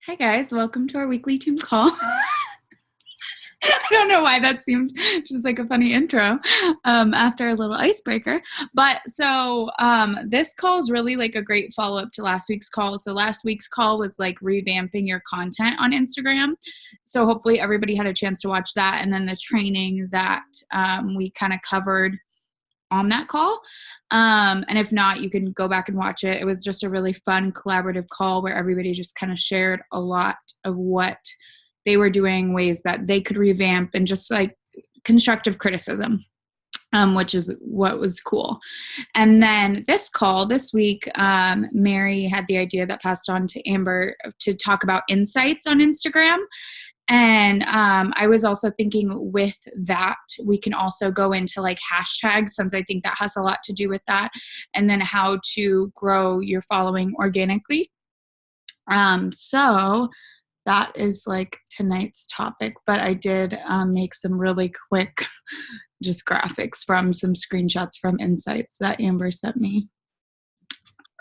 Hi guys, welcome to our weekly team call. I don't know why that seemed just like a funny intro after a little icebreaker. But so this call is really like a great follow-up to last week's call. So last week's call was like revamping your content on Instagram. So hopefully everybody had a chance to watch that. And then the training that we kind of covered on that call. And if not, you can go back and watch it. It was just a really fun collaborative call where everybody just kind of shared a lot of what they were doing, ways that they could revamp, and just like constructive criticism, which is what was cool. And then this call this week, Mary had the idea that passed on to Amber to talk about insights on Instagram. And I was also thinking with that, we can also go into like hashtags, since I think that has a lot to do with that, and then how to grow your following organically. So that is like tonight's topic, but I did make some really quick just graphics from some screenshots from Insights that Amber sent me.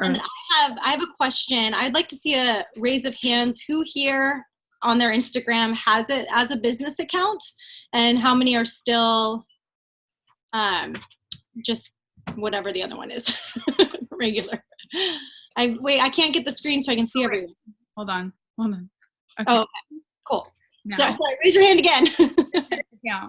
And I have a question. I'd like to see a raise of hands. Who here on their Instagram has it as a business account, and how many are still just whatever the other one is, regular? I can't get the screen so I can see everyone. Hold on. Okay. Oh, okay. Cool. No. Sorry, raise your hand again. Yeah.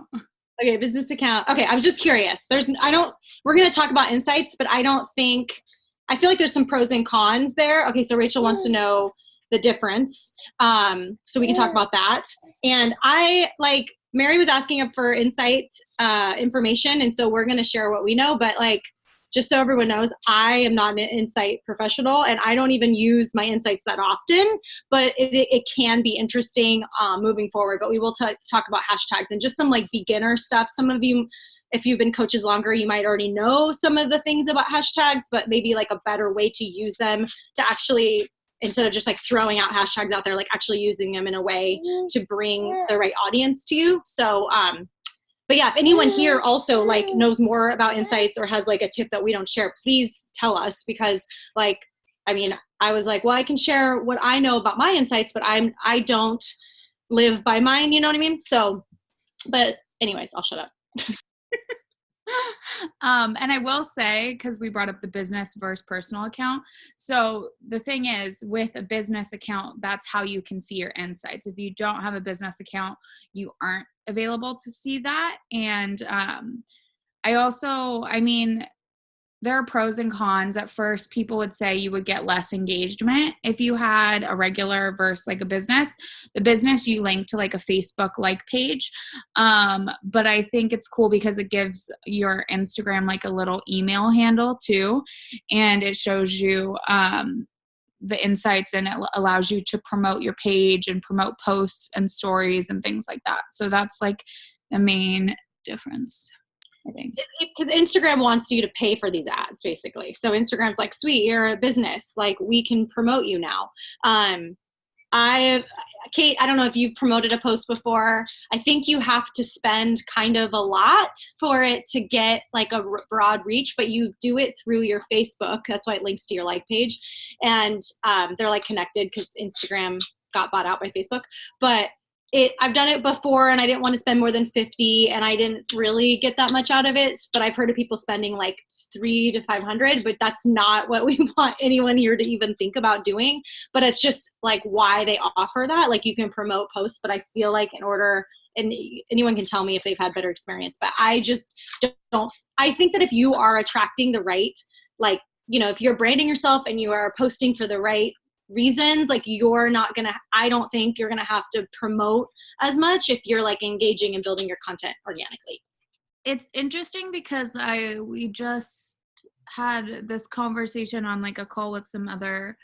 Okay, business account. Okay, I was just curious. We're going to talk about insights, but I feel like there's some pros and cons there. Okay, so Rachel wants to know the difference. So we can talk about that. And Mary was asking up for insight information, and so we're going to share what we know, but just so everyone knows, I am not an insight professional, and I don't even use my insights that often, but it can be interesting moving forward. But we will talk about hashtags and just some beginner stuff. Some of you, if you've been coaches longer, you might already know some of the things about hashtags, but maybe a better way to use them to actually, instead of just throwing out hashtags out there, actually using them in a way to bring the right audience to you. So, but yeah, if anyone here also knows more about insights or has a tip that we don't share, please tell us, because I was well, I can share what I know about my insights, but I don't live by mine, you know what I mean? So, but anyways, I'll shut up. And I will say, because we brought up the business versus personal account. So the thing is, with a business account, that's how you can see your insights. If you don't have a business account, you aren't available to see that. And there are pros and cons. At first, people would say you would get less engagement if you had a regular versus a business. The business, you link to a Facebook page. But I think it's cool because it gives your Instagram a little email handle too. And it shows you the insights, and it allows you to promote your page and promote posts and stories and things like that. So that's the main difference, I think. Because Instagram wants you to pay for these ads, basically. So Instagram's sweet, you're a business, we can promote you now. Kate, I don't know if you've promoted a post before. I think you have to spend kind of a lot for it to get a broad reach, but you do it through your Facebook. That's why it links to your page. And they're connected because Instagram got bought out by Facebook. But I've done it before, and I didn't want to spend more than $50, and I didn't really get that much out of it. But I've heard of people spending $300 to $500, but that's not what we want anyone here to even think about doing. But it's just why they offer that. You can promote posts, but I feel in order, and anyone can tell me if they've had better experience, but I just don't. I think that if you are attracting the right, if you're branding yourself and you are posting for the right reasons, I don't think you're gonna have to promote as much if you're engaging and building your content organically. It's interesting because we just had this conversation on a call with some other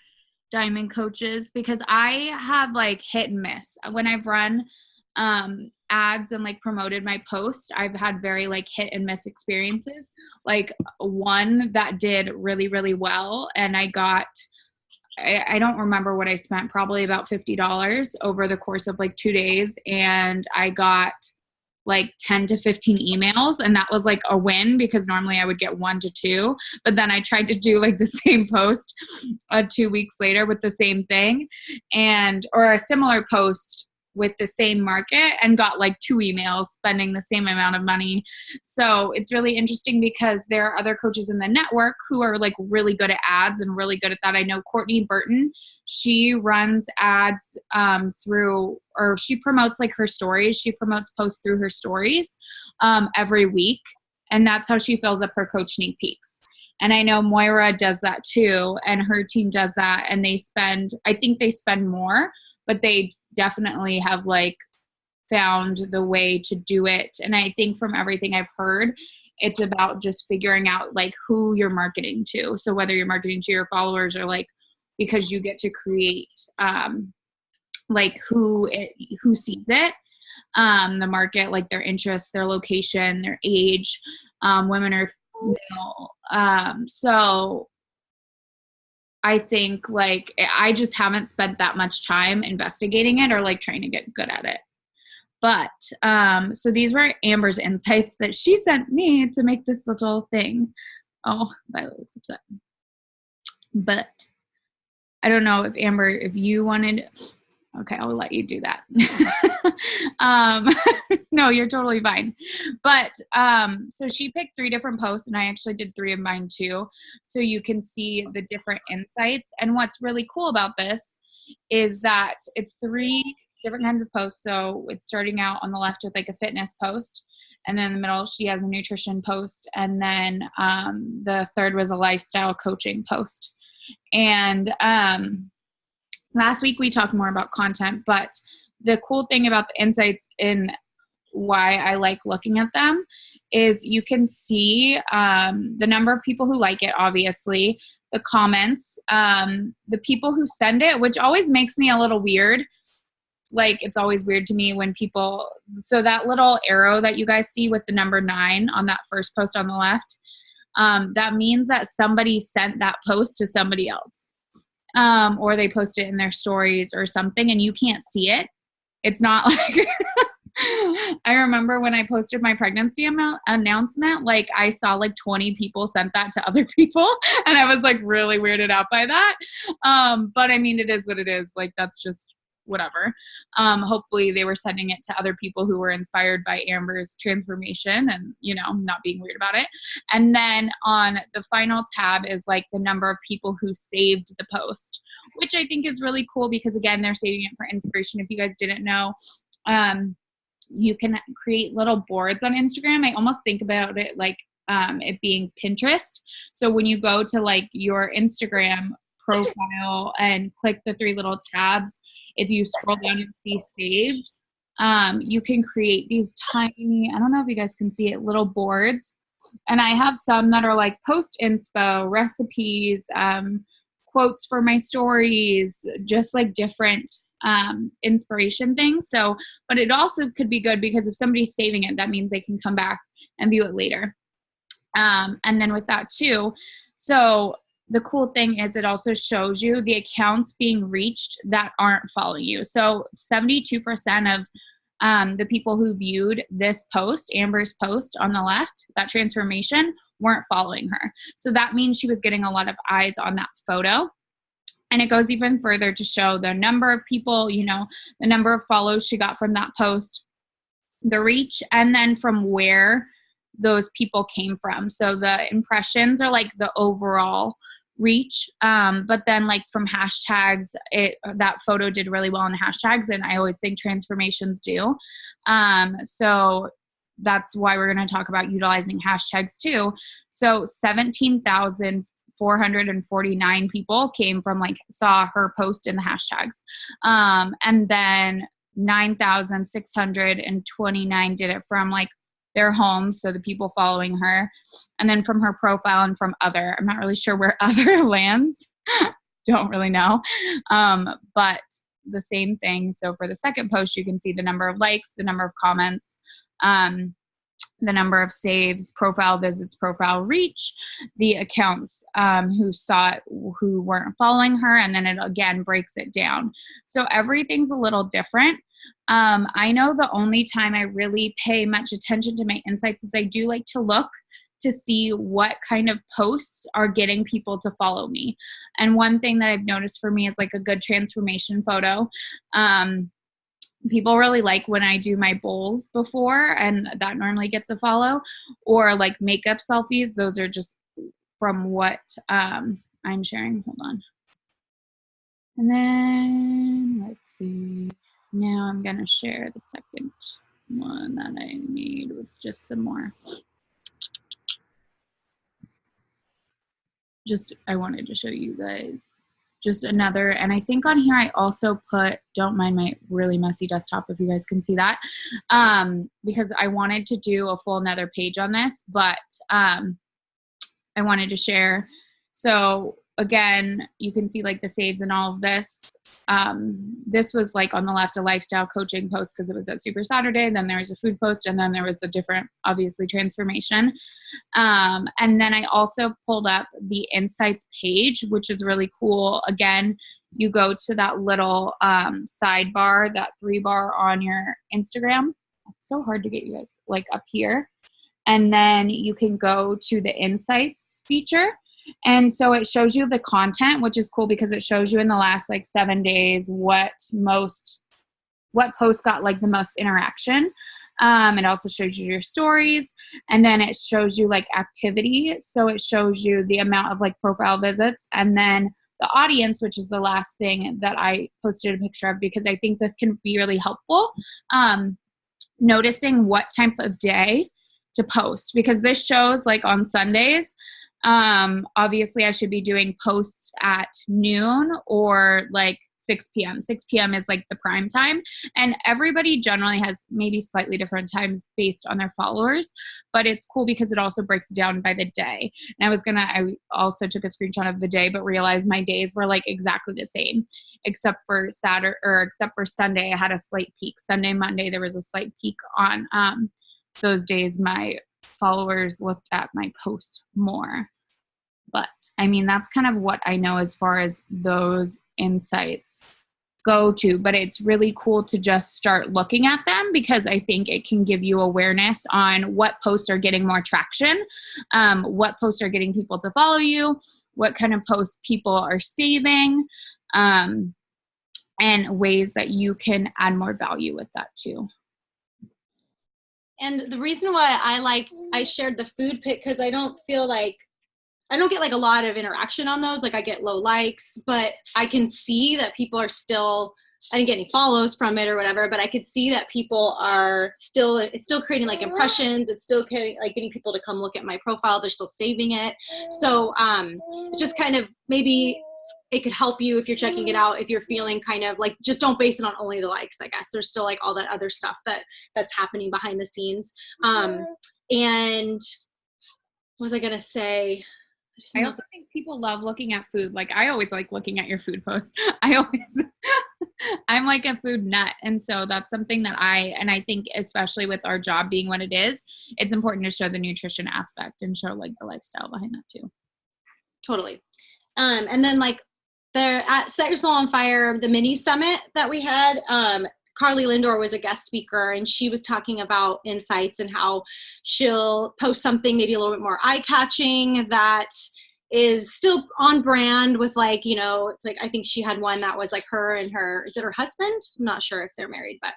diamond coaches, because I have hit and miss when I've run ads and promoted my post. I've had very hit and miss experiences. One that did really, really well, and I don't remember what I spent, probably about $50 over the course of 2 days. And I got like 10 to 15 emails. And that was like a win because normally I would get 1 to 2. But then I tried to do like the same post 2 weeks later with the same thing or a similar post with the same market and got like 2 emails spending the same amount of money. So it's really interesting because there are other coaches in the network who are like really good at ads and really good at that. I know Courtney Burton, she runs ads she promotes like her stories. She promotes posts through her stories every week. And that's how she fills up her Coach Sneak Peeks. And I know Moira does that too. And her team does that. And I think they spend more, but they definitely have like found the way to do it. And I think from everything I've heard, it's about just figuring out like who you're marketing to. So whether you're marketing to your followers or like, because you get to create like who sees it, the market, like their interests, their location, their age, women or male. So I think like I just haven't spent that much time investigating it or like trying to get good at it. But so these were Amber's insights that she sent me to make this little thing. Oh, Violet looks upset. But I don't know if Amber, if you wanted, okay, I'll let you do that. No, you're totally fine. But so she picked 3 different posts and I actually did 3 of mine too. So you can see the different insights. And what's really cool about this is that it's 3 different kinds of posts. So it's starting out on the left with like a fitness post. And then in the middle, she has a nutrition post. And then the third was a lifestyle coaching post. And last week we talked more about content, but the cool thing about the insights in why I like looking at them is you can see the number of people who like it, obviously, the comments, the people who send it, which always makes me a little weird. Like it's always weird to me when people, so that little arrow that you guys see with the number 9 on that first post on the left, that means that somebody sent that post to somebody else. Or they post it in their stories or something and you can't see it. It's not like, I remember when I posted my pregnancy announcement, like I saw like 20 people sent that to other people and I was like really weirded out by that. But I mean, it is what it is. Like, that's just whatever. Hopefully they were sending it to other people who were inspired by Amber's transformation and, you know, not being weird about it. And then on the final tab is like the number of people who saved the post, which I think is really cool because again, they're saving it for inspiration. If you guys didn't know, you can create little boards on Instagram. I almost think about it like it being Pinterest. So when you go to like your Instagram profile and click the 3 little tabs, if you scroll down and see saved, you can create these tiny, I don't know if you guys can see it, little boards. And I have some that are like post inspo, recipes, quotes for my stories, just like different inspiration things. So, but it also could be good because if somebody's saving it, that means they can come back and view it later. And then with that too, so the cool thing is it also shows you the accounts being reached that aren't following you. So 72% of the people who viewed this post, Amber's post on the left, that transformation, weren't following her. So that means she was getting a lot of eyes on that photo. And it goes even further to show the number of people, you know, the number of follows she got from that post, the reach, and then from where those people came from. So the impressions are like the overall reach, but then like from hashtags, that photo did really well in hashtags, and I always think transformations do. So that's why we're going to talk about utilizing hashtags too. So 17,449 people came from like saw her post in the hashtags, and then 9,629 did it from like their home, so the people following her, and then from her profile and from other. I'm not really sure where other lands. Don't really know. But the same thing. So for the second post, you can see the number of likes, the number of comments, the number of saves, profile visits, profile reach, the accounts who saw it, who weren't following her, and then it again breaks it down. So everything's a little different. I know the only time I really pay much attention to my insights is I do like to look to see what kind of posts are getting people to follow me. And one thing that I've noticed for me is like a good transformation photo. People really like when I do my bowls before, and that normally gets a follow, or like makeup selfies. Those are just from what I'm sharing. Hold on. And then let's see. Now I'm going to share the second one that I made with just some more. I wanted to show you guys just another, and I think on here I also put, don't mind my really messy desktop if you guys can see that, because I wanted to do a full another page on this, but I wanted to share. So again, you can see like the saves and all of this. This was like on the left, a lifestyle coaching post because it was at Super Saturday. Then there was a food post, and then there was a different, obviously, transformation. And then I also pulled up the insights page, which is really cool. Again, you go to that little sidebar, that 3-bar on your Instagram. It's so hard to get you guys like up here. And then you can go to the insights feature. And so it shows you the content, which is cool because it shows you in the last like 7 days what post got like the most interaction. It also shows you your stories, and then it shows you like activity. So it shows you the amount of like profile visits, and then the audience, which is the last thing that I posted a picture of because I think this can be really helpful. Noticing what type of day to post, because this shows like on Sundays. Obviously I should be doing posts at noon or like 6 p.m. 6 p.m. is like the prime time, and everybody generally has maybe slightly different times based on their followers, but it's cool because it also breaks it down by the day. And I also took a screenshot of the day, but realized my days were like exactly the same, except for Sunday. I had a slight peak. Sunday, Monday, there was a slight peak on, those days my followers looked at my post more. But I mean, that's kind of what I know as far as those insights go to. But it's really cool to just start looking at them because I think it can give you awareness on what posts are getting more traction, what posts are getting people to follow you, what kind of posts people are saving, and ways that you can add more value with that too. And the reason why I shared the food pic, because I don't get like a lot of interaction on those. Like I get low likes, but I can see that people are still, I didn't get any follows from it or whatever, but I could see that people are still, it's still creating like impressions. It's still getting people to come look at my profile. They're still saving it. So just kind of maybe it could help you if you're checking it out, if you're feeling kind of like, just don't base it on only the likes, I guess. There's still like all that other stuff that's happening behind the scenes. And what was I going to say? I also think people love looking at food. Like I always like looking at your food posts. I'm like a food nut. And so that's something that I think especially with our job being what it is, it's important to show the nutrition aspect and show like the lifestyle behind that too. Totally. And then like there at Set Your Soul on Fire, the mini summit that we had, Carly Lindor was a guest speaker, and she was talking about insights and how she'll post something maybe a little bit more eye-catching that is still on brand with like, you know, it's like, I think she had one that was like her and is it her husband? I'm not sure if they're married, but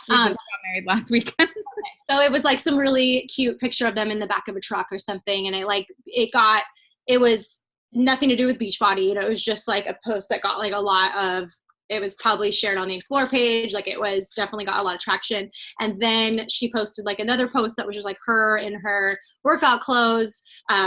we got married last weekend. Okay. So it was like some really cute picture of them in the back of a truck or something, and it was nothing to do with Beachbody. You know, it was just like a post that got like a lot of, it was probably shared on the Explore page. Like it was definitely got a lot of traction. And then she posted like another post that was just like her in her workout clothes,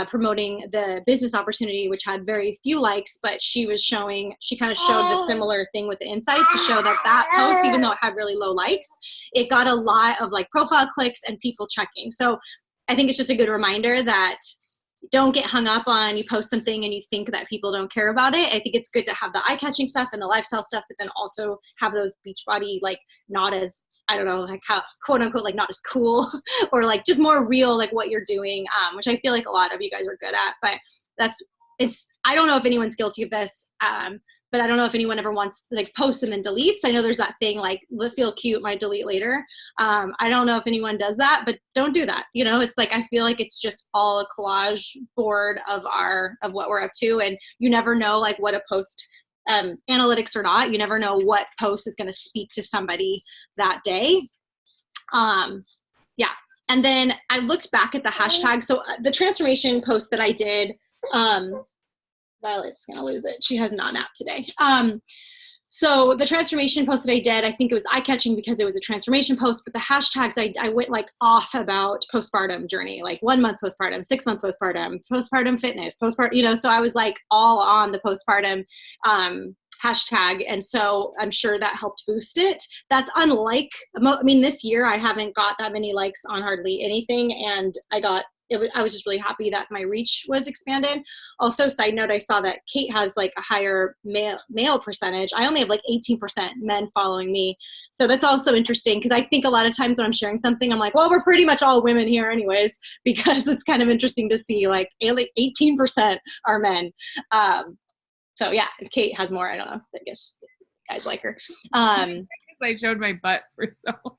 promoting the business opportunity, which had very few likes, but she kind of showed the similar thing with the insights to show that post, even though it had really low likes, it got a lot of like profile clicks and people checking. So I think it's just a good reminder that don't get hung up on you post something and you think that people don't care about it. I think it's good to have the eye-catching stuff and the lifestyle stuff, but then also have those Beachbody, like not as, I don't know, like how quote unquote, like not as cool or like just more real, like what you're doing, which I feel like a lot of you guys are good at, but I don't know if anyone's guilty of this, but I don't know if anyone ever wants like posts and then deletes. I know there's that thing like feel cute, might delete later. I don't know if anyone does that, but don't do that. You know, it's like, I feel like it's just all a collage board of what we're up to. And you never know like what a post, analytics or not, you never know what post is going to speak to somebody that day. Yeah. And then I looked back at the hashtag. So the transformation post that I did, Violet's going to lose it. She has not napped today. So the transformation post that I did, I think it was eye-catching because it was a transformation post, but the hashtags, I went like off about postpartum journey, like 1 month postpartum, 6 month postpartum fitness, you know, so I was like all on the postpartum, hashtag. And so I'm sure that helped boost it. That's unlike, I mean, this year I haven't got that many likes on hardly anything. And I was just really happy that my reach was expanded. Also, side note, I saw that Kate has like a higher male percentage. I only have like 18% men following me. So that's also interesting because I think a lot of times when I'm sharing something, I'm like, well, we're pretty much all women here anyways, because it's kind of interesting to see like 18% are men. So yeah, if Kate has more, I don't know. I guess guys like her. I showed my butt for so long.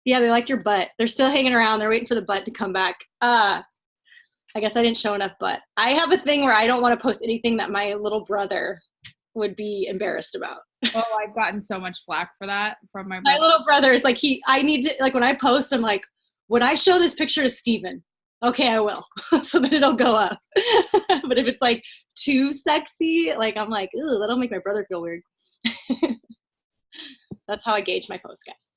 Yeah, they like your butt. They're still hanging around. They're waiting for the butt to come back. I guess I didn't show enough butt. I have a thing where I don't want to post anything that my little brother would be embarrassed about. Oh, I've gotten so much flack for that from my brother. My little brother is like, I need to, like when I post, I'm like, would I show this picture to Steven? Okay, I will. So then it'll go up. But if it's like too sexy, like I'm like, ooh, that'll make my brother feel weird. That's how I gauge my posts, guys.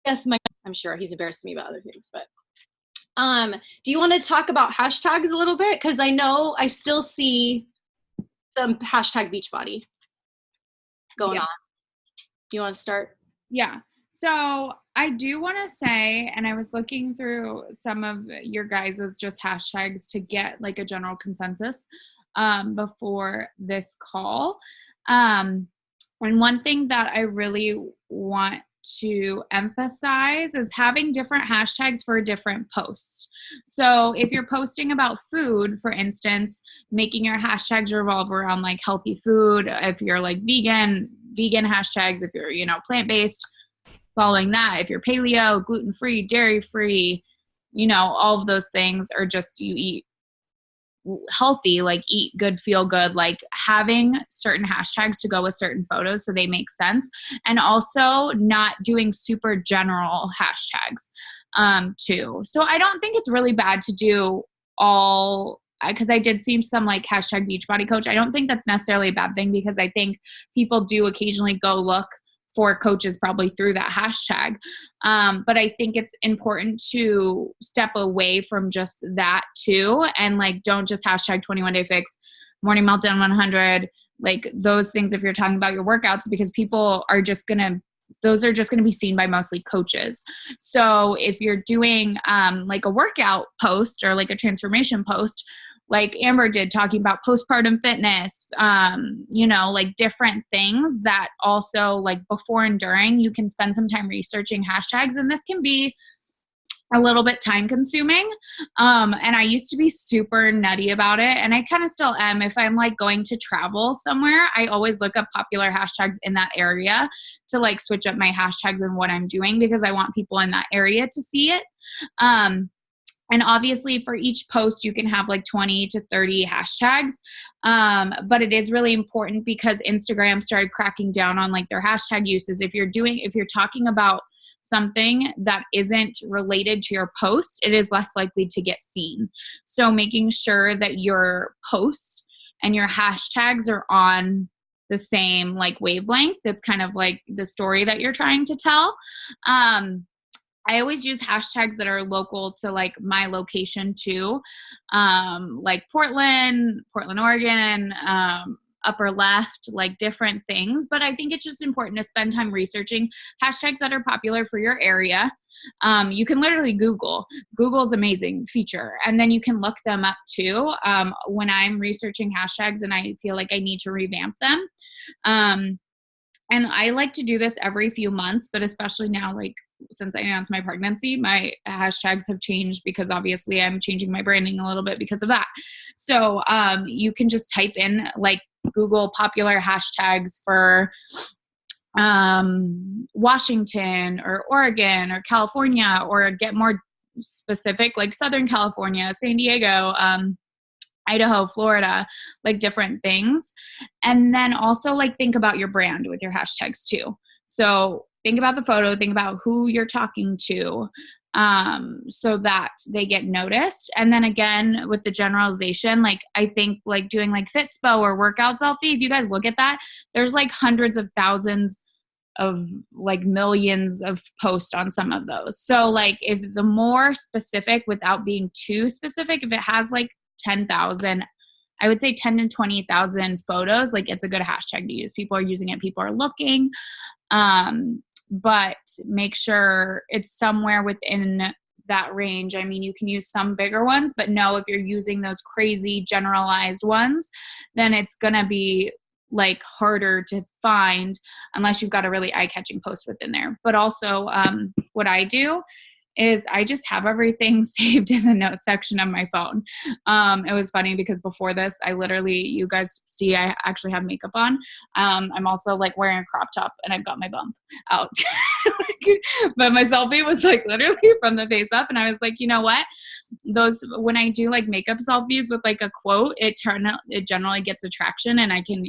Yes, I'm sure he's embarrassed me about other things, but do you want to talk about hashtags a little bit? Because I know I still see some hashtag Beachbody going on. Do you want to start? Yeah. So I do want to say, and I was looking through some of your guys' just hashtags to get like a general consensus before this call. And one thing that I really want to emphasize is having different hashtags for different posts. So if you're posting about food, for instance, making your hashtags revolve around like healthy food. If you're like vegan hashtags. If you're, you know, plant-based, following that. If you're paleo, gluten-free, dairy-free, you know, all of those things, or just you eat healthy, like eat good, feel good, like having certain hashtags to go with certain photos so they make sense. And also not doing super general hashtags too. So I don't think it's really bad to do all, because I did see some like hashtag Beachbody Coach. I don't think that's necessarily a bad thing because I think people do occasionally go look for coaches probably through that hashtag. But I think it's important to step away from just that too. And like, don't just hashtag 21 Day Fix, Morning Meltdown 100, like those things if you're talking about your workouts, because people are just those are just going to be seen by mostly coaches. So if you're doing like a workout post or like a transformation post, like Amber did, talking about postpartum fitness, you know, like different things that also like before and during, you can spend some time researching hashtags, and this can be a little bit time consuming. And I used to be super nutty about it, and I kind of still am. If I'm like going to travel somewhere, I always look up popular hashtags in that area to like switch up my hashtags and what I'm doing, because I want people in that area to see it. And obviously for each post, you can have like 20 to 30 hashtags. But it is really important because Instagram started cracking down on like their hashtag uses. If you're talking about something that isn't related to your post, it is less likely to get seen. So making sure that your posts and your hashtags are on the same like wavelength, that's kind of like the story that you're trying to tell. I always use hashtags that are local to like my location too, like Portland, Oregon, upper left, like different things. But I think it's just important to spend time researching hashtags that are popular for your area. You can literally Google's amazing feature, and then you can look them up too. When I'm researching hashtags and I feel like I need to revamp them. And I like to do this every few months, but especially now, like since I announced my pregnancy, my hashtags have changed because obviously I'm changing my branding a little bit because of that. So you can just type in like Google popular hashtags for Washington or Oregon or California, or get more specific, like Southern California, San Diego, Idaho, Florida, like different things. And then also like think about your brand with your hashtags too. So think about the photo, think about who you're talking to, so that they get noticed. And then again, with the generalization, like I think like doing like Fitspo or workout selfie, if you guys look at that, there's like hundreds of thousands of like millions of posts on some of those. So like if the more specific without being too specific, if it has like 10,000, I would say 10 to 20,000 photos, like it's a good hashtag to use. People are using it. People are looking. But make sure it's somewhere within that range. I mean, you can use some bigger ones, but no, if you're using those crazy generalized ones, then it's going to be like harder to find unless you've got a really eye-catching post within there. But also what I do is I just have everything saved in the notes section of my phone. It was funny because before this, I literally, you guys see, I actually have makeup on. I'm also like wearing a crop top and I've got my bump out. But my selfie was like literally from the face up. And I was like, you know what? When I do like makeup selfies with like a quote, it generally gets attraction, and I can,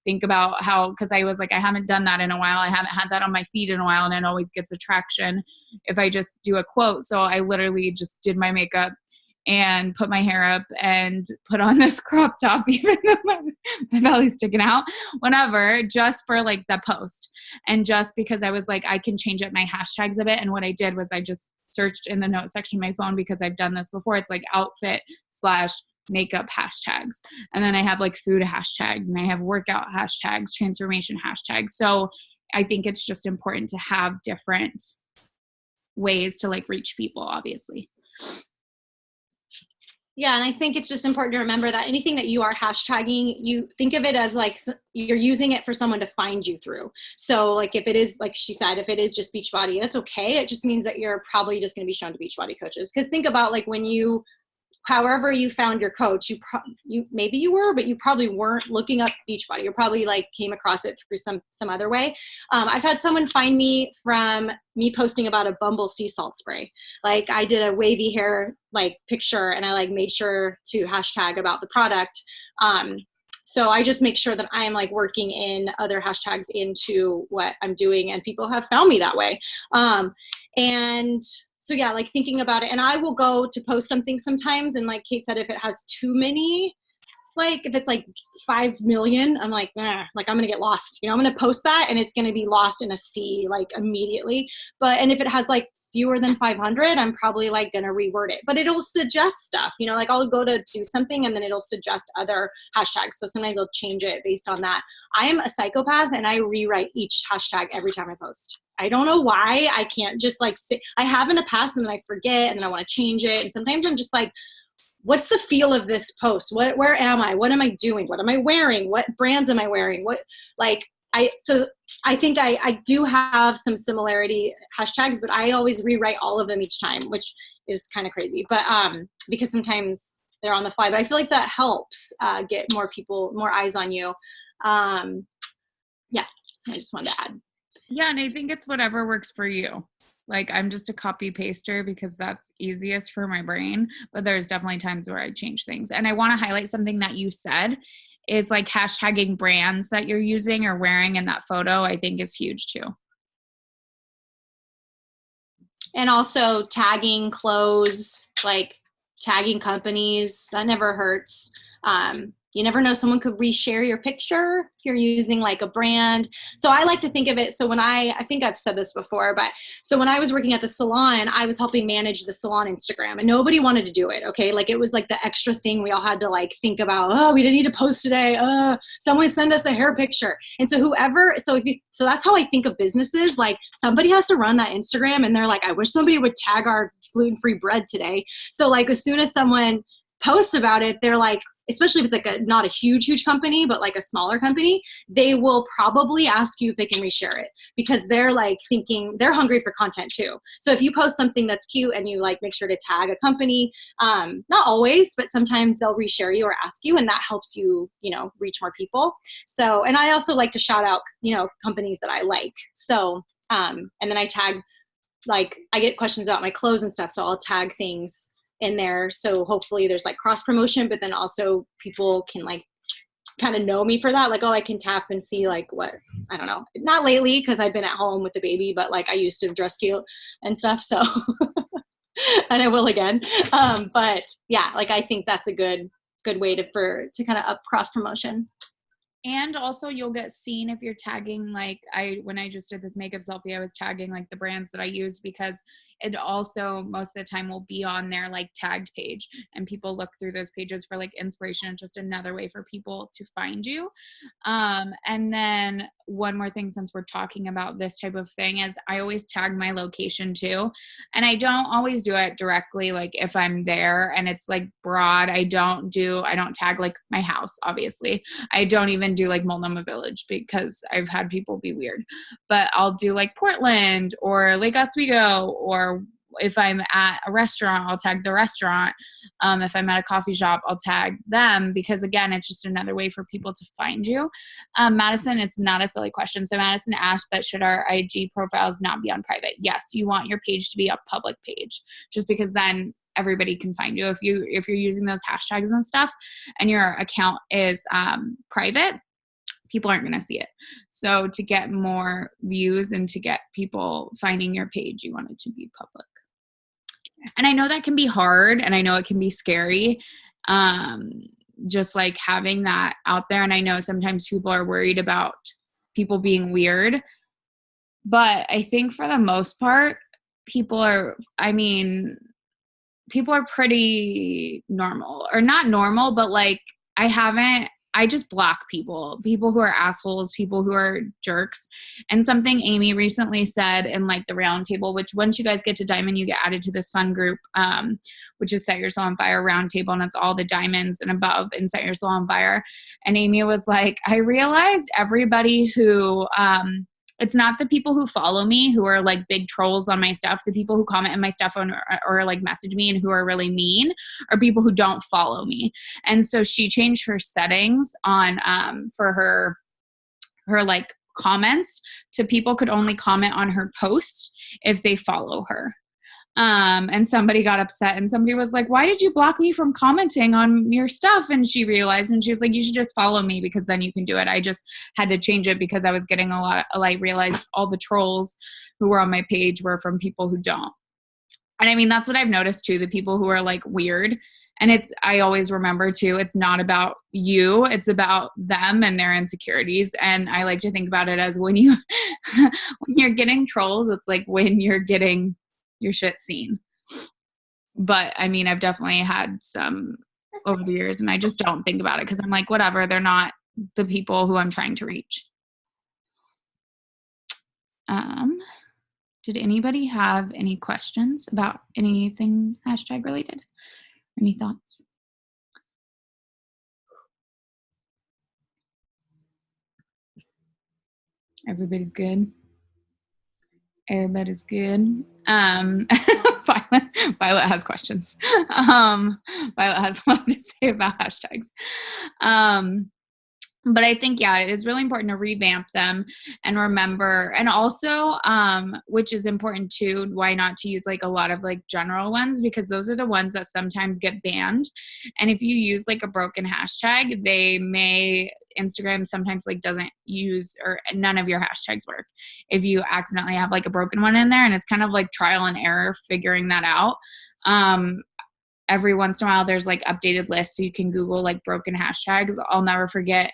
think about how, cause I was like, I haven't done that in a while. I haven't had that on my feed in a while, and it always gets attraction if I just do a quote. So I literally just did my makeup and put my hair up and put on this crop top, even though my belly's sticking out, whatever, just for like the post. And just because I was like, I can change up my hashtags a bit. And what I did was I just searched in the note section of my phone, because I've done this before. It's like outfit/makeup hashtags. And then I have like food hashtags, and I have workout hashtags, transformation hashtags. So I think it's just important to have different ways to like reach people, obviously. Yeah, and I think it's just important to remember that anything that you are hashtagging, you think of it as like you're using it for someone to find you through. So like if it is, like she said, if it is just Beachbody, that's okay. It just means that you're probably just going to be shown to Beachbody coaches. Because think about like when you, however you found your coach, maybe you were, but you probably weren't looking up Beachbody. You probably like came across it through some other way. I've had someone find me from me posting about a Bumble sea salt spray. Like I did a wavy hair like picture, and I like made sure to hashtag about the product. So I just make sure that I am like working in other hashtags into what I'm doing, and people have found me that way. And so yeah, like thinking about it, and I will go to post something sometimes, and like Kate said, if it has too many, like if it's like 5 million, I'm like, like I'm gonna get lost. I'm gonna post that and it's gonna be lost in a sea like immediately. And if it has like fewer than 500, I'm probably like gonna reword it. But it'll suggest stuff, like I'll go to do something and then it'll suggest other hashtags. So sometimes I'll change it based on that. I am a psychopath, and I rewrite each hashtag every time I post. I don't know why. I can't just like sit. I have in the past, and then I forget, and then I want to change it. And sometimes I'm just like, what's the feel of this post? Where am I? What am I doing? What am I wearing? What brands am I wearing? So I think I do have some similarity hashtags, but I always rewrite all of them each time, which is kind of crazy. But because sometimes they're on the fly, but I feel like that helps get more people, more eyes on you. Yeah, so I just wanted to add. Yeah, and I think it's whatever works for you. Like I'm just a copy paster because that's easiest for my brain, but there's definitely times where I change things. And I want to highlight something that you said is like hashtagging brands that you're using or wearing in that photo, I think is huge too. And also tagging clothes, like tagging companies, that never hurts. You never know, someone could reshare your picture if you're using like a brand. So I like to think of it. So when I think I've said this before, but so when I was working at the salon, I was helping manage the salon Instagram, and nobody wanted to do it. Okay. Like it was like the extra thing we all had to like think about. Oh, we didn't need to post today. Someone send us a hair picture. And so so that's how I think of businesses. Like somebody has to run that Instagram, and they're like, I wish somebody would tag our gluten-free bread today. So like as soon as someone posts about it, they're like, especially if it's like not a huge company, but like a smaller company, they will probably ask you if they can reshare it, because they're like thinking they're hungry for content too. So if you post something that's cute and you like make sure to tag a company, not always, but sometimes they'll reshare you or ask you, and that helps you, reach more people. So, and I also like to shout out, companies that I like. So, and then I tag, like I get questions about my clothes and stuff, so I'll tag things in there. So hopefully there's like cross promotion, but then also people can like kind of know me for that. Like, oh, I can tap and see like what, I don't know, not lately because I've been at home with the baby, but like I used to dress cute and stuff. So, and I will again. But yeah, like I think that's a good way to kind of up cross promotion. And also you'll get seen if you're tagging, like when I just did this makeup selfie, I was tagging like the brands that I use, because it also most of the time will be on their like tagged page, and people look through those pages for like inspiration. It's just another way for people to find you. And then one more thing, since we're talking about this type of thing, is I always tag my location too. And I don't always do it directly. Like if I'm there and it's like broad, I don't tag like my house, obviously. I don't even do like Multnomah Village, because I've had people be weird, but I'll do like Portland or Lake Oswego, or if I'm at a restaurant, I'll tag the restaurant. If I'm at a coffee shop, I'll tag them, because again, it's just another way for people to find you. Madison, it's not a silly question. So Madison asked, but should our IG profiles not be on private? Yes, you want your page to be a public page, just because then everybody can find you. If you're using those hashtags and stuff and your account is private, people aren't going to see it. So to get more views and to get people finding your page, you want it to be public. And I know that can be hard, and I know it can be scary, just like having that out there. And I know sometimes people are worried about people being weird, but I think for the most part, people are pretty normal, or not normal, but like I just block people who are assholes, people who are jerks. And something Amy recently said in like the roundtable, which once you guys get to Diamond, you get added to this fun group, which is Set Your Soul on Fire roundtable. And it's all the diamonds and above in Set Your Soul on Fire. And Amy was like, I realized everybody who, it's not the people who follow me who are like big trolls on my stuff. The people who comment on my stuff or like message me and who are really mean are people who don't follow me. And so she changed her settings on for her like comments to people could only comment on her posts if they follow her. And somebody got upset, and somebody was like, why did you block me from commenting on your stuff? And she realized, and she was like, you should just follow me, because then you can do it. I just had to change it because I was getting I realized all the trolls who were on my page were from people who don't. And I mean, that's what I've noticed too, the people who are like weird. And I always remember too, it's not about you, it's about them and their insecurities. And I like to think about it as when you're getting trolls, it's like when you're getting your shit seen. But I mean, I've definitely had some over the years, and I just don't think about it because I'm like, whatever, they're not the people who I'm trying to reach. Did anybody have any questions about anything hashtag related? Any thoughts? Everybody's good. Everybody's good. Violet has questions. Violet has a lot to say about hashtags. But I think, yeah, it is really important to revamp them and remember, and also, which is important too, why not to use like a lot of like general ones, because those are the ones that sometimes get banned. And if you use like a broken hashtag, Instagram sometimes like doesn't use, or none of your hashtags work if you accidentally have like a broken one in there. And it's kind of like trial and error figuring that out. Every once in a while there's like updated lists, so you can Google like broken hashtags. I'll never forget,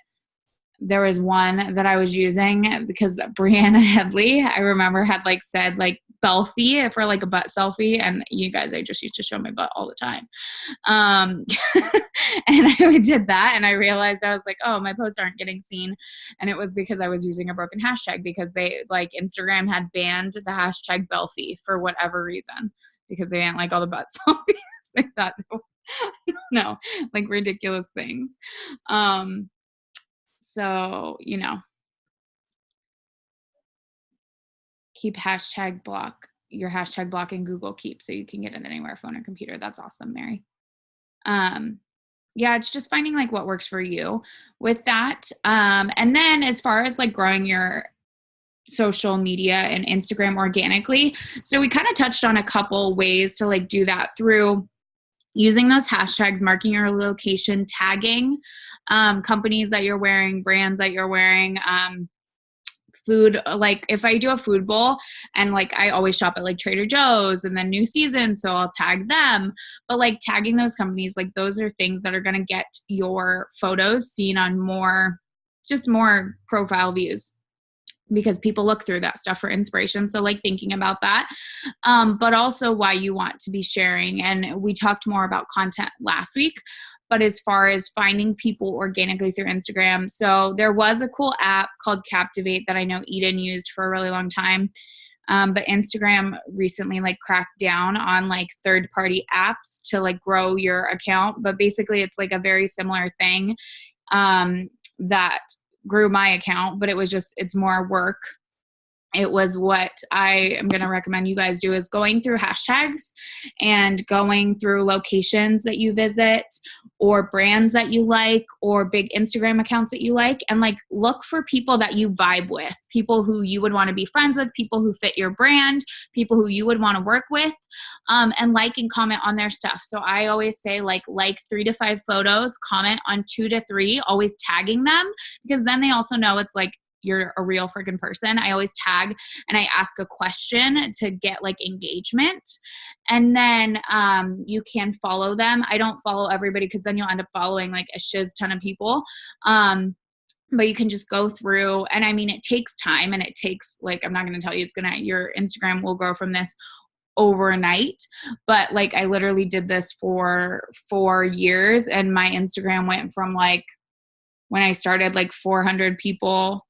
there was one that I was using because Brianna Headley, I remember, had like said like Belfie for like a butt selfie. And you guys, I just used to show my butt all the time. And I did that, and I realized, I was like, oh, my posts aren't getting seen. And it was because I was using a broken hashtag, because they like Instagram had banned the hashtag Belfie for whatever reason, because they didn't like all the butt selfies. like that. No, like ridiculous things. So, keep your hashtag block in Google Keep so you can get it anywhere, phone or computer. That's awesome, Mary. Um, yeah, it's just finding like what works for you with that. And then as far as like growing your social media and Instagram organically, so we kind of touched on a couple ways to like do that through using those hashtags, marking your location, tagging companies that you're wearing, brands that you're wearing, food. Like if I do a food bowl and like I always shop at like Trader Joe's and then New Season, so I'll tag them. But like tagging those companies, like those are things that are going to get your photos seen on more profile views, because people look through that stuff for inspiration. So like thinking about that, but also why you want to be sharing. And we talked more about content last week, but as far as finding people organically through Instagram, so there was a cool app called Captivate that I know Eden used for a really long time. But Instagram recently like cracked down on like third-party apps to like grow your account. But basically it's like a very similar thing that grew my account, but it's more work. It was what I am going to recommend you guys do, is going through hashtags and going through locations that you visit or brands that you like or big Instagram accounts that you like, and like look for people that you vibe with, people who you would want to be friends with, people who fit your brand, people who you would want to work with, and like and comment on their stuff. So I always say like 3 to 5 photos, comment on 2 to 3, always tagging them, because then they also know it's like you're a real freaking person. I always tag and I ask a question to get like engagement. And then you can follow them. I don't follow everybody because then you'll end up following like a shiz ton of people. But you can just go through, and I mean, it takes time, and it takes like, I'm not going to tell you your Instagram will grow from this overnight, but like I literally did this for 4 years, and my Instagram went from like, when I started, like 400 people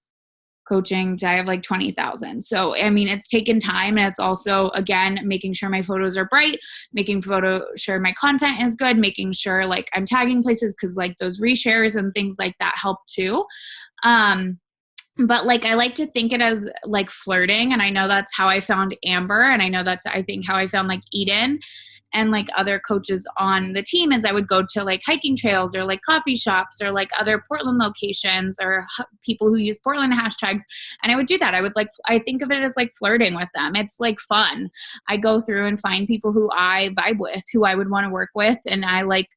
coaching to I have like 20,000. So, I mean, it's taken time, and it's also, again, making sure my photos are bright, sure my content is good, making sure like I'm tagging places, because like those reshares and things like that help too. But like I like to think it as like flirting, and I know that's how I found Amber, and I know that's I think how I found like Eden and like other coaches on the team, is I would go to like hiking trails or like coffee shops or like other Portland locations or people who use Portland hashtags. And I would do that. I think of it as like flirting with them. It's like fun. I go through and find people who I vibe with, who I would want to work with. And I like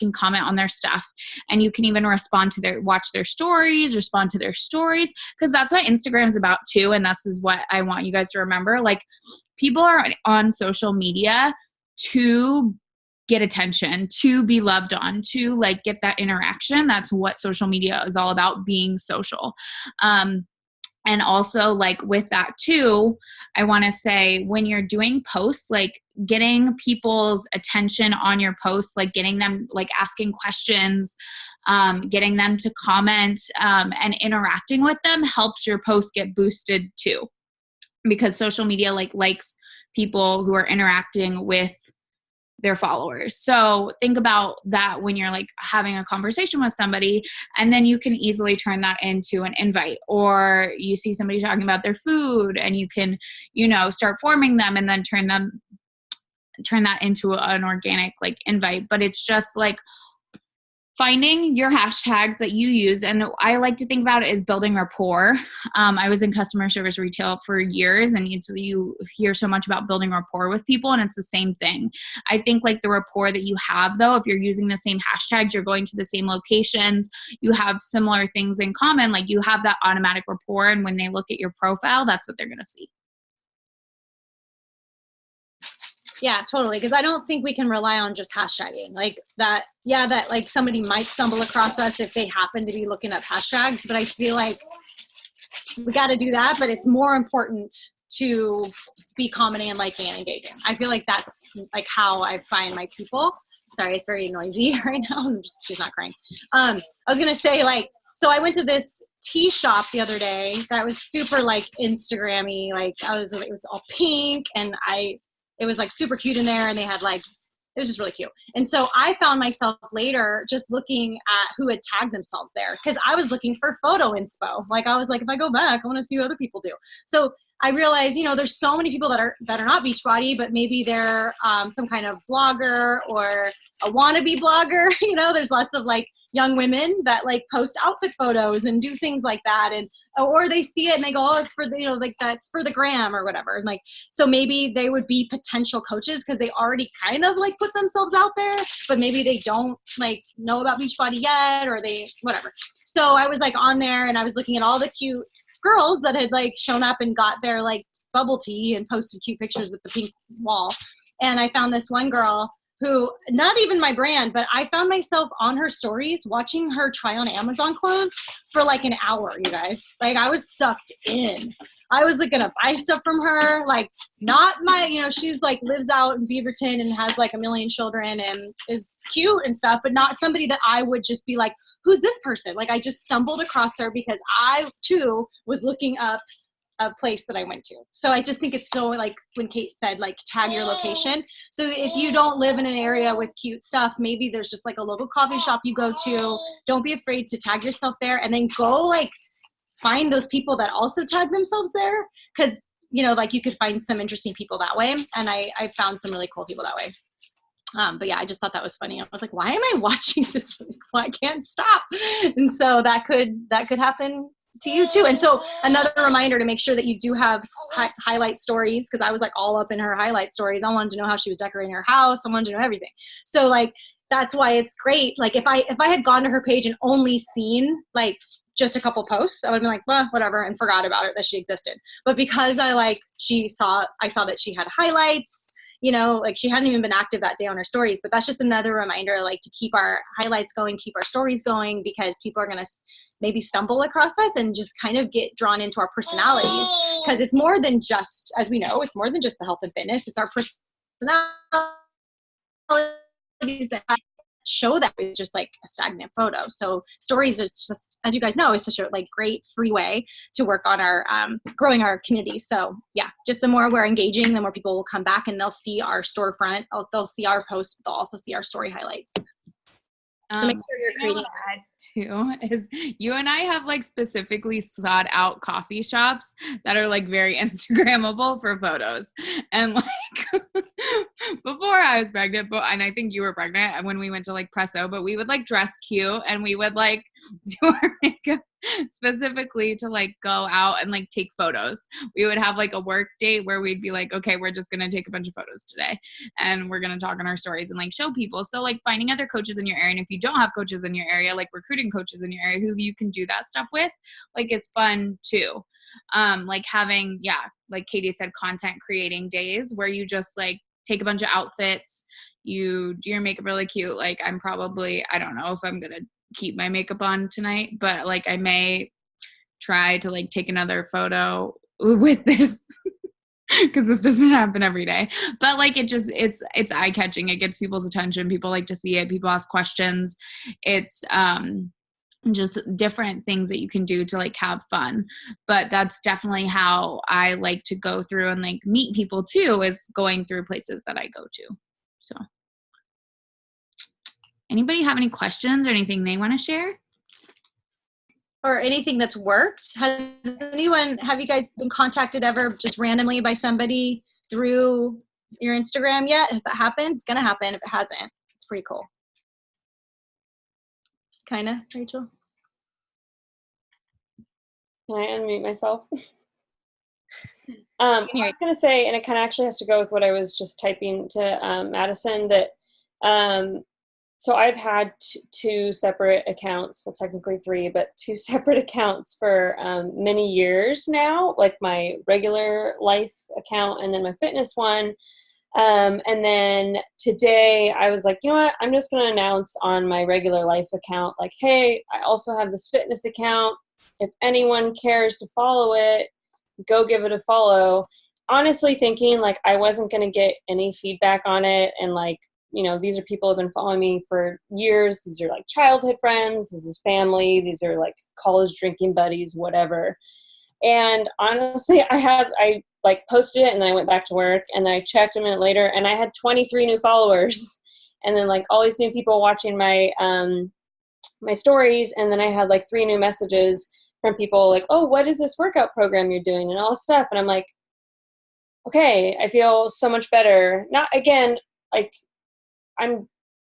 and comment on their stuff. And you can even watch their stories, respond to their stories, because that's what Instagram's about too. And this is what I want you guys to remember. Like, people are on social media to get attention, to be loved on, to like get that interaction. That's what social media is all about, being social. And also like with that too, I want to say when you're doing posts, like getting people's attention on your posts, like getting them, like asking questions, getting them to comment, and interacting with them helps your post get boosted too, because social media likes people who are interacting with their followers. So think about that when you're like having a conversation with somebody, and then you can easily turn that into an invite, or you see somebody talking about their food and you can, start forming them and then turn that into an organic like invite. But it's just like finding your hashtags that you use. And I like to think about it as building rapport. I was in customer service retail for years, and you hear so much about building rapport with people, and it's the same thing. I think like the rapport that you have though, if you're using the same hashtags, you're going to the same locations, you have similar things in common, like you have that automatic rapport. And when they look at your profile, that's what they're going to see. Yeah, totally. Because I don't think we can rely on just hashtagging like that. Yeah, that like somebody might stumble across us if they happen to be looking up hashtags. But I feel like we got to do that. But it's more important to be commenting and liking and engaging. I feel like that's like how I find my people. Sorry, it's very noisy right now. She's not crying. I was going to say so I went to this tea shop the other day that was super like Instagram-y. Like it was all pink, and it was like super cute in there, and they had like It was just really cute. And so I found myself later just looking at who had tagged themselves there, because I was looking for photo inspo. Like I was like, if I go back, I want to see what other people do. So I realized, there's so many people that are not Beachbody, but maybe they're some kind of blogger or a wannabe blogger. There's lots of like young women that like post outfit photos and do things like that, and or they see it and they go, oh, it's for the like that's for the gram or whatever. And like, so maybe they would be potential coaches because they already kind of like put themselves out there, but maybe they don't like know about Beachbody yet, or they whatever. So I was like on there and I was looking at all the cute girls that had like shown up and got their like bubble tea and posted cute pictures with the pink wall. And I found this one girl who, not even my brand, but I found myself on her stories watching her try on Amazon clothes for like an hour, you guys. Like I was sucked in. I was like gonna buy stuff from her, like not my, she's like lives out in Beaverton and has like a million children and is cute and stuff, but not somebody that I would just be like, who's this person? Like I just stumbled across her because I too was looking up a place that I went to. So I just think it's so like when Kate said like tag your location. So if you don't live in an area with cute stuff, maybe there's just like a local coffee shop you go to. Don't be afraid to tag yourself there, and then go like find those people that also tag themselves there, because like you could find some interesting people that way. And I found some really cool people that way. But yeah, I just thought that was funny. I was like, why am I watching this? I can't stop. And so that could happen to you too. And so another reminder to make sure that you do have highlight stories, because I was like all up in her highlight stories. I wanted to know how she was decorating her house. I wanted to know everything. So like, that's why it's great. Like if I had gone to her page and only seen like just a couple posts, I would have been like, well, whatever, and forgot about it, that she existed. But because I saw that she had highlights, like she hadn't even been active that day on her stories. But that's just another reminder, like to keep our highlights going, keep our stories going, because people are going to maybe stumble across us and just kind of get drawn into our personalities, because it's more than just, as we know, it's more than just the health and fitness. It's our personalities that show that it's just like a stagnant photo. So stories is just, as you guys know, is such a like great free way to work on our growing our community. So yeah, just the more we're engaging, the more people will come back and they'll see our storefront. They'll see our posts, but they'll also see our story highlights. So make sure you're creating that too. Is you and I have like specifically sought out coffee shops that are like very Instagrammable for photos. And like before I was pregnant, and I think you were pregnant, and when we went to like Presso, but we would like dress cute and we would like do our makeup specifically to like go out and like take photos. We would have like a work date where we'd be like, okay, we're just gonna take a bunch of photos today and we're gonna talk on our stories and like show people. So like finding other coaches in your area, and if you don't have coaches in your area, like recruiting coaches in your area who you can do that stuff with, like is fun too. Like having, like Katie said, content creating days where you just like take a bunch of outfits, you do your makeup really cute. Like I don't know if I'm gonna keep my makeup on tonight, but like I may try to like take another photo with this because this doesn't happen every day. But like it's eye-catching. It gets people's attention. People like to see it. People ask questions. It's just different things that you can do to like have fun. But that's definitely how I like to go through and like meet people too, is going through places that I go to. So anybody have any questions or anything they want to share? Or anything that's worked? Have you guys been contacted ever just randomly by somebody through your Instagram yet? Has that happened? It's going to happen if it hasn't. It's pretty cool. Kind of, Rachel? Can I unmute myself? I was going to say, and it kind of actually has to go with what I was just typing to Madison, that so I've had two separate accounts, well, technically three, but two separate accounts for many years now, like my regular life account and then my fitness one. And then today I was like, you know what, I'm just going to announce on my regular life account, like, hey, I also have this fitness account. If anyone cares to follow it, go give it a follow. Honestly thinking like I wasn't going to get any feedback on it, and like, you know, these are people who have been following me for years. These are like childhood friends. This is family. These are like college drinking buddies, whatever. And honestly, I like posted it and then I went back to work and then I checked a minute later and I had 23 new followers. and then like all these new people watching my my stories, and then I had like 3 new messages from people like, oh, what is this workout program you're doing and all this stuff, and I'm like, okay, I feel so much better. Not again, like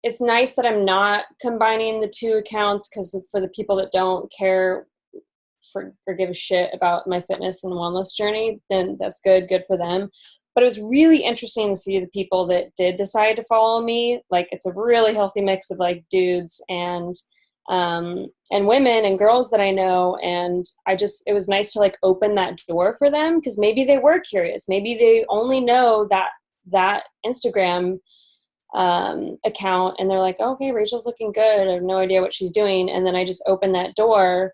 it's nice that I'm not combining the 2 accounts, because for the people that don't care or give a shit about my fitness and wellness journey, then that's good for them. But it was really interesting to see the people that did decide to follow me. Like, it's a really healthy mix of like dudes and women and girls that I know. And it was nice to like open that door for them, because maybe they were curious. Maybe they only know that Instagram account, and they're like, oh, okay, Rachel's looking good. I have no idea what she's doing. And then I just opened that door,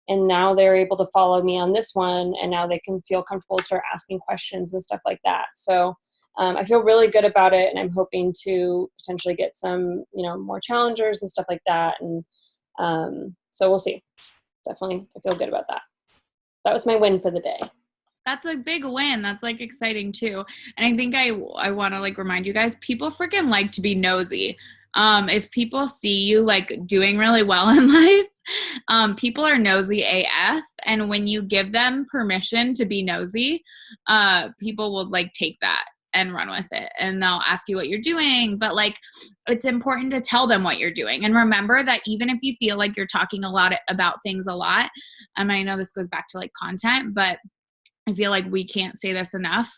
and now they're able to follow me on this one, and now they can feel comfortable to start asking questions and stuff like that. So I feel really good about it, and I'm hoping to potentially get some, more challengers and stuff like that. And so we'll see. Definitely, I feel good about that. That was my win for the day. That's a big win. That's like exciting too. And I think I want to like remind you guys, people freaking like to be nosy. If people see you like doing really well in life, people are nosy AF. And when you give them permission to be nosy, people will like take that and run with it, and they'll ask you what you're doing. But like, it's important to tell them what you're doing. And remember that even if you feel like you're talking a lot about things a lot, I know this goes back to like content, but I feel like we can't say this enough.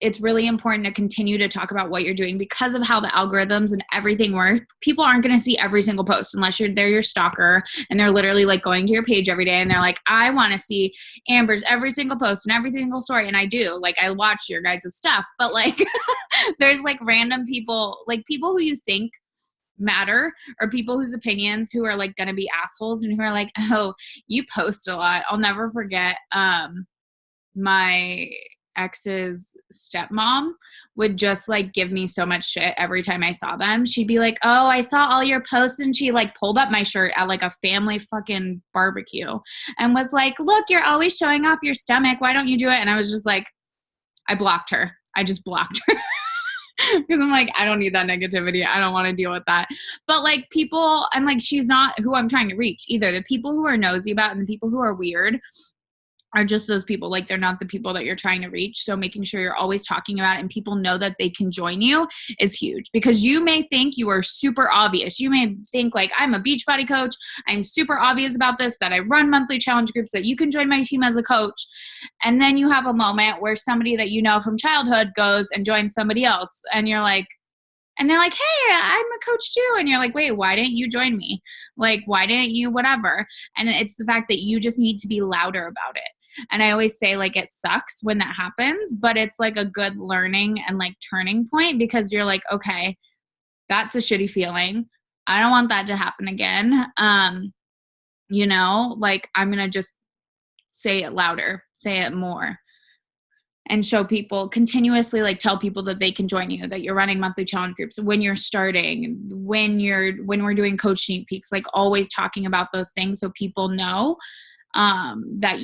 It's really important to continue to talk about what you're doing, because of how the algorithms and everything work. People aren't going to see every single post unless they're your stalker, and they're literally like going to your page every day, and they're like, I want to see Amber's every single post and every single story. And I do, like, I watch your guys' stuff, but like there's like random people, like people who you think matter, or people whose opinions who are like going to be assholes, and who are like, oh, you post a lot. I'll never forget my ex's stepmom would just like give me so much shit every time I saw them. She'd be like, oh, I saw all your posts, and she like pulled up my shirt at like a family fucking barbecue and was like, look, you're always showing off your stomach, why don't you do it? And I was just like, I blocked her. I just blocked her. Because I'm like, I don't need that negativity. I don't want to deal with that. But like people, and like, she's not who I'm trying to reach either. The people who are nosy about and the people who are weird are just those people. Like, they're not the people that you're trying to reach. So making sure you're always talking about it and people know that they can join you is huge, because you may think you are super obvious. You may think like, I'm a Beachbody coach, I'm super obvious about this, that I run monthly challenge groups, that you can join my team as a coach. And then you have a moment where somebody that you know from childhood goes and joins somebody else, and you're like, and they're like, hey, I'm a coach too. And you're like, wait, why didn't you join me? Like, why didn't you whatever? And it's the fact that you just need to be louder about it. And I always say, like, it sucks when that happens, but it's like a good learning and like turning point, because you're like, okay, that's a shitty feeling. I don't want that to happen again. Like, I'm going to just say it louder, say it more, and show people continuously, like tell people that they can join you, that you're running monthly challenge groups, when you're starting, when we're doing coach sneak peeks, like always talking about those things so people know that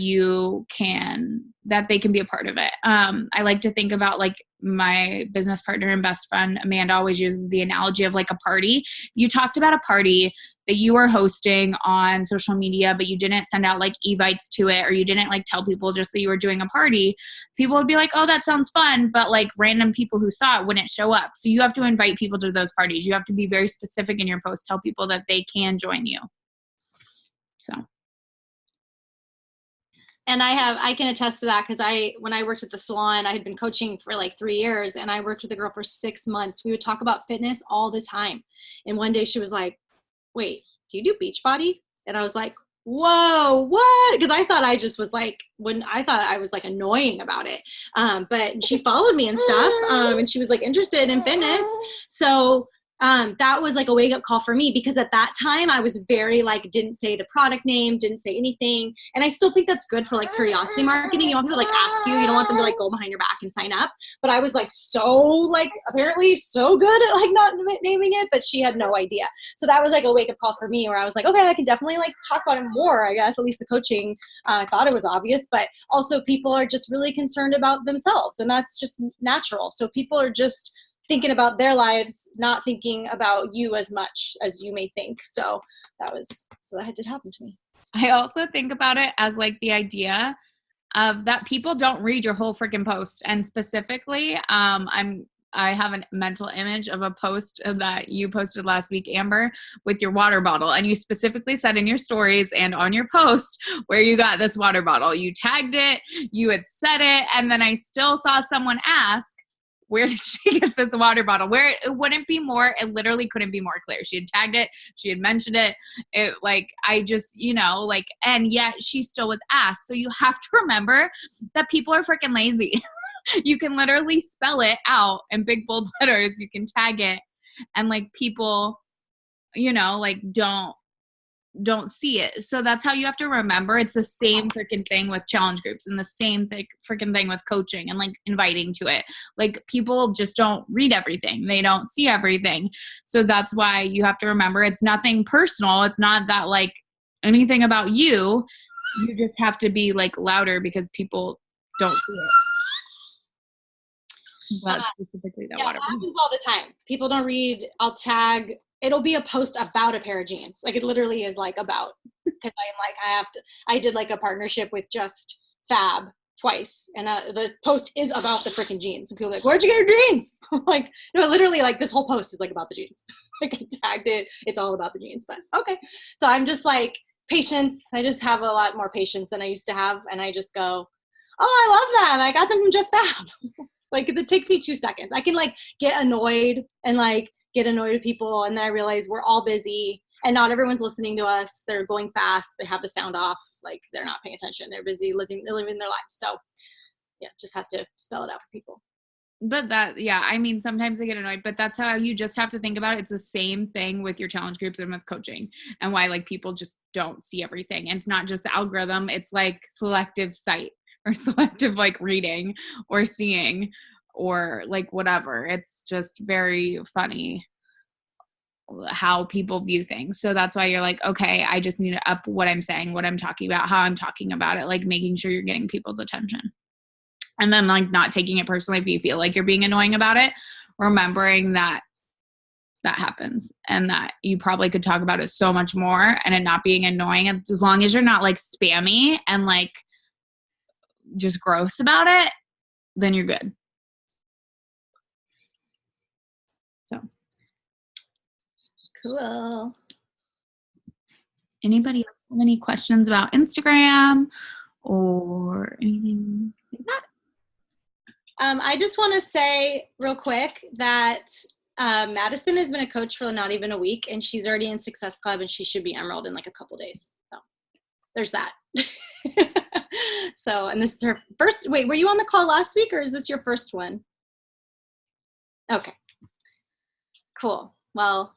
they can be a part of it. I like to think about like my business partner and best friend, Amanda, always uses the analogy of like a party. You talked about a party that you were hosting on social media, but you didn't send out like evites to it, or you didn't like tell people just that you were doing a party. People would be like, oh, that sounds fun. But like random people who saw it wouldn't show up. So you have to invite people to those parties. You have to be very specific in your post, tell people that they can join you. So. And I can attest to that, because when I worked at the salon, I had been coaching for like 3 years, and I worked with a girl for 6 months. We would talk about fitness all the time. And one day she was like, wait, do you do Beachbody? And I was like, whoa, what? Because I thought I just was like, I thought I was like annoying about it. But she followed me and stuff. And she was like interested in fitness. So that was like a wake up call for me, because at that time I was very like, didn't say the product name, didn't say anything. And I still think that's good for like curiosity marketing. You want people to like ask you, you don't want them to like go behind your back and sign up. But I was like, so like apparently so good at like not naming it, but she had no idea. So that was like a wake up call for me, where I was like, okay, I can definitely like talk about it more, I guess. At least the coaching, I thought it was obvious, but also people are just really concerned about themselves, and that's just natural. So people are just thinking about their lives, not thinking about you as much as you may think. So that did happen to me. I also think about it as like the idea of that people don't read your whole freaking post. And specifically, I have a mental image of a post that you posted last week, Amber, with your water bottle. And you specifically said in your stories and on your post where you got this water bottle. You tagged it, you had said it, and then I still saw someone ask, where did she get this water bottle? Where it wouldn't be more, it literally couldn't be more clear. She had tagged it, she had mentioned it. It like, I just, and yet she still was asked. So you have to remember that people are freaking lazy. You can literally spell it out in big bold letters. You can tag it, and like people, don't see it. So that's how you have to remember. It's the same freaking thing with challenge groups, and the same freaking thing with coaching and like inviting to it. Like people just don't read everything. They don't see everything. So that's why you have to remember it's nothing personal. It's not that like anything about you. You just have to be like louder because people don't see it. But specifically that water. That happens all the time. People don't read. I'll tag. It'll be a post about a pair of jeans. Like it literally is like about, because I'm like, I did like a partnership with Just Fab twice. And the post is about the freaking jeans. And people are like, where'd you get your jeans? Like, no, literally like this whole post is like about the jeans. Like I tagged it. It's all about the jeans, but okay. So I'm just like patience. I just have a lot more patience than I used to have. And I just go, oh, I love them. I got them from Just Fab. Like it takes me 2 seconds. I can like get annoyed with people, and then I realize we're all busy and not everyone's listening to us. They're going fast. They have the sound off. Like they're not paying attention. They're busy living their lives. So yeah, just have to spell it out for people. But I mean, sometimes I get annoyed, but that's how you just have to think about it. It's the same thing with your challenge groups and with coaching, and why like people just don't see everything. And it's not just the algorithm. It's like selective sight or selective like reading or seeing or like whatever. It's just very funny how people view things. So that's why you're like, okay, I just need to up what I'm saying, what I'm talking about, how I'm talking about it, like making sure you're getting people's attention. And then like not taking it personally if you feel like you're being annoying about it, remembering that happens and that you probably could talk about it so much more and it not being annoying, as long as you're not like spammy and like just gross about it, then you're good. So cool. Anybody else have any questions about Instagram or anything like that? I just want to say real quick that Madison has been a coach for not even a week, and she's already in Success Club, and she should be Emerald in like a couple days. So there's that. So, and this is her first. Wait, were you on the call last week, or is this your first one? Okay. Cool. Well,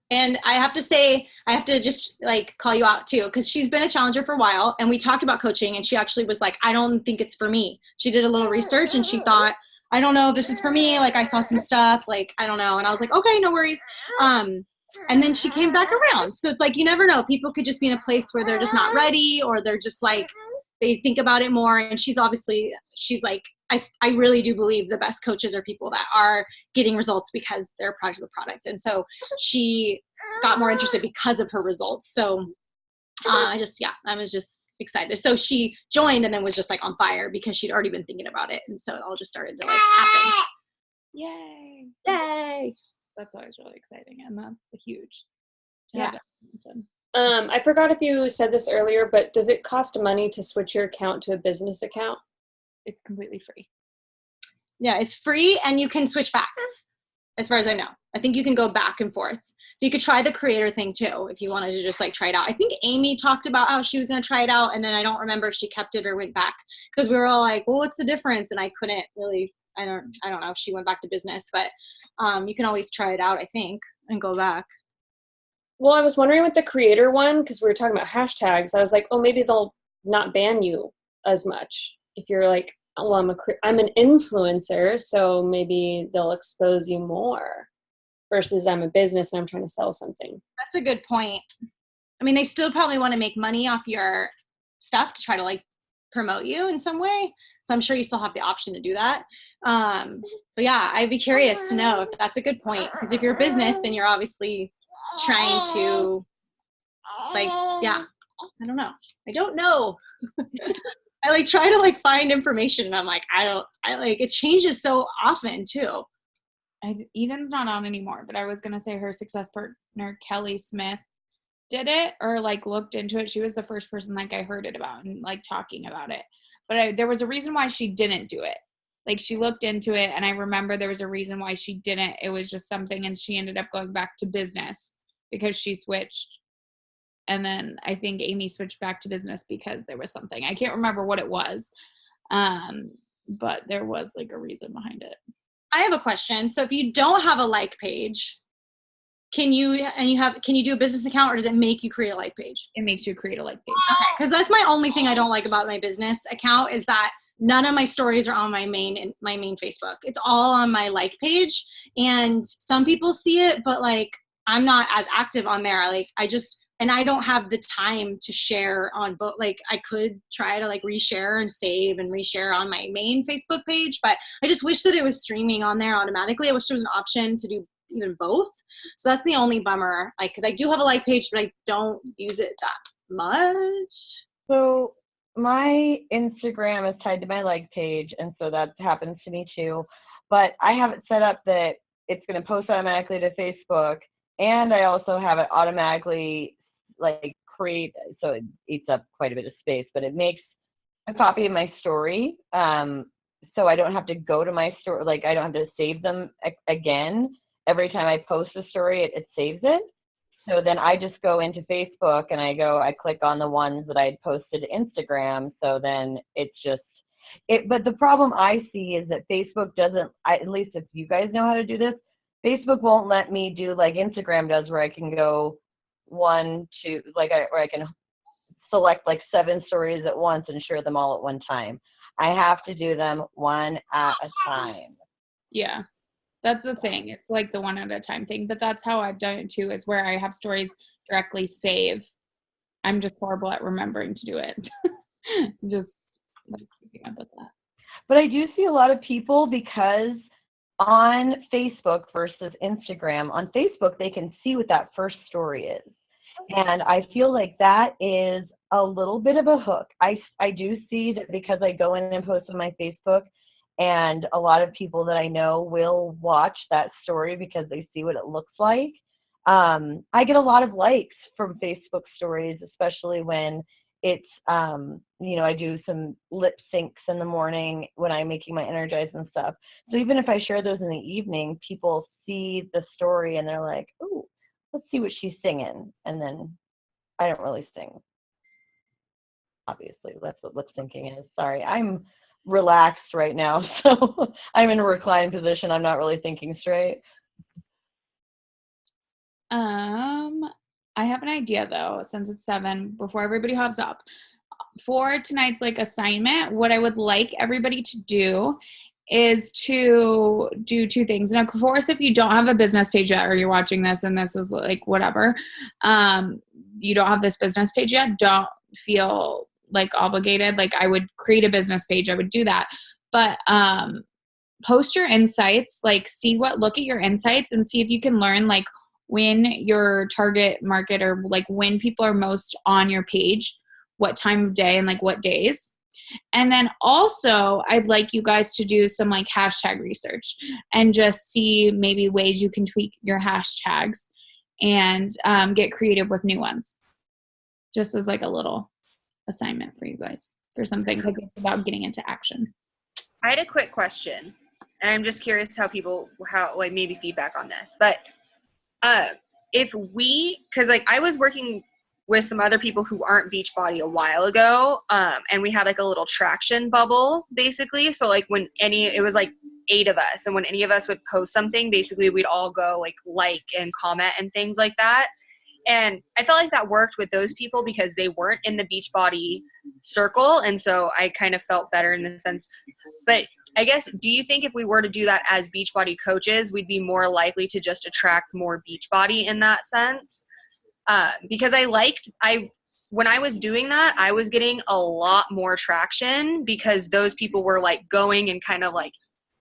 and I have to say, I have to just like call you out too, because she's been a challenger for a while, and we talked about coaching, and she actually was like, I don't think it's for me. She did a little research, and she thought, I don't know, this is for me. Like I saw some stuff, like, I don't know. And I was like, okay, no worries. And then she came back around. So it's like, you never know. People could just be in a place where they're just not ready, or they're just like, they think about it more. And she's like, I really do believe the best coaches are people that are getting results because they're a product of the product. And so she got more interested because of her results. So I was just excited. So she joined and then was just like on fire because she'd already been thinking about it. And so it all just started to like happen. Yay. Yay. That's always really exciting. And that's huge. Yeah. I forgot if you said this earlier, but does it cost money to switch your account to a business account? It's completely free. Yeah, it's free, and you can switch back, as far as I know. I think you can go back and forth. So you could try the creator thing too, if you wanted to just like try it out. I think Amy talked about how she was going to try it out, and then I don't remember if she kept it or went back, because we were all like, well, what's the difference? And I couldn't really, I don't know if she went back to business, but you can always try it out, I think, and go back. Well, I was wondering with the creator one, because we were talking about hashtags, I was like, oh, maybe they'll not ban you as much if you're like, oh, I'm an influencer, so maybe they'll expose you more versus I'm a business and I'm trying to sell something. That's a good point. I mean, they still probably want to make money off your stuff to try to like promote you in some way. So I'm sure you still have the option to do that. But yeah, I'd be curious to know if that's a good point. Because if you're a business, then you're obviously trying to like, yeah, I don't know. I like try to like find information and I'm like, I like, it changes so often too. Eden's not on anymore, but I was going to say her success partner, Kelly Smith, did it or like looked into it. She was the first person like I heard it about and like talking about it. But there was a reason why she didn't do it. Like she looked into it and I remember there was a reason why she didn't. It was just something and she ended up going back to business because she switched. And then I think Amy switched back to business because there was something. I can't remember what it was. But there was like a reason behind it. I have a question. So if you don't have a like page, can you do a business account or does it make you create a like page? It makes you create a like page. Okay, because that's my only thing I don't like about my business account is that none of my stories are on my main Facebook. It's all on my like page, and some people see it, but like I'm not as active on there. Like and I don't have the time to share on both. Like I could try to like reshare and save and reshare on my main Facebook page, but I just wish that it was streaming on there automatically. I wish there was an option to do even both. So that's the only bummer. Like, because I do have a like page, but I don't use it that much. So my Instagram is tied to my like page, and so that happens to me too. But I have it set up that it's going to post automatically to Facebook, and I also have it automatically like create, so it eats up quite a bit of space, but it makes a copy of my story. So I don't have to go to my story, like I don't have to save them again. Every time I post a story, it saves it. So then I just go into Facebook and I click on the ones that I had posted to Instagram. So then it's just it. But the problem I see is that Facebook doesn't, at least if you guys know how to do this, Facebook won't let me do like Instagram does, where I can go 1, 2, where I can select like 7 stories at once and share them all at one time. I have to do them one at a time. Yeah. That's the thing. It's like the one at a time thing, but that's how I've done it too, is where I have stories directly save. I'm just horrible at remembering to do it. Just like keeping up with that. But I do see a lot of people, because on Facebook versus Instagram, on Facebook, they can see what that first story is. And I feel like that is a little bit of a hook. I do see that because I go in and post on my Facebook, and a lot of people that I know will watch that story because they see what it looks like. I get a lot of likes from Facebook stories, especially when it's, I do some lip syncs in the morning when I'm making my Energize and stuff. So even if I share those in the evening, people see the story and they're like, oh, let's see what she's singing. And then I don't really sing. Obviously, that's what lip syncing is. Sorry, I'm relaxed right now, so I'm in a reclined position. I'm not really thinking straight. I have an idea though, since it's 7, before everybody hops up. For tonight's like assignment, what I would like everybody to do is to do 2 things. Now, of course, if you don't have a business page yet, or you're watching this and this is like whatever, you don't have this business page yet, don't feel like obligated. Like I would create a business page, I would do that. But post your insights, like look at your insights and see if you can learn like when your target market, or like when people are most on your page, what time of day and like what days. And then also I'd like you guys to do some like hashtag research and just see maybe ways you can tweak your hashtags and get creative with new ones. Just as like a little assignment for you guys for something like about getting into action. I had a quick question, and I'm just curious how maybe feedback on this. But because like I was working with some other people who aren't Beachbody a while ago, and we had like a little traction bubble basically. So like it was like 8 of us, and when any of us would post something, basically we'd all go like and comment and things like that. And I felt like that worked with those people because they weren't in the Beachbody circle. And so I kind of felt better in a sense. But I guess, do you think if we were to do that as Beachbody coaches, we'd be more likely to just attract more Beachbody in that sense? Because I when I was doing that, I was getting a lot more traction because those people were like going and kind of like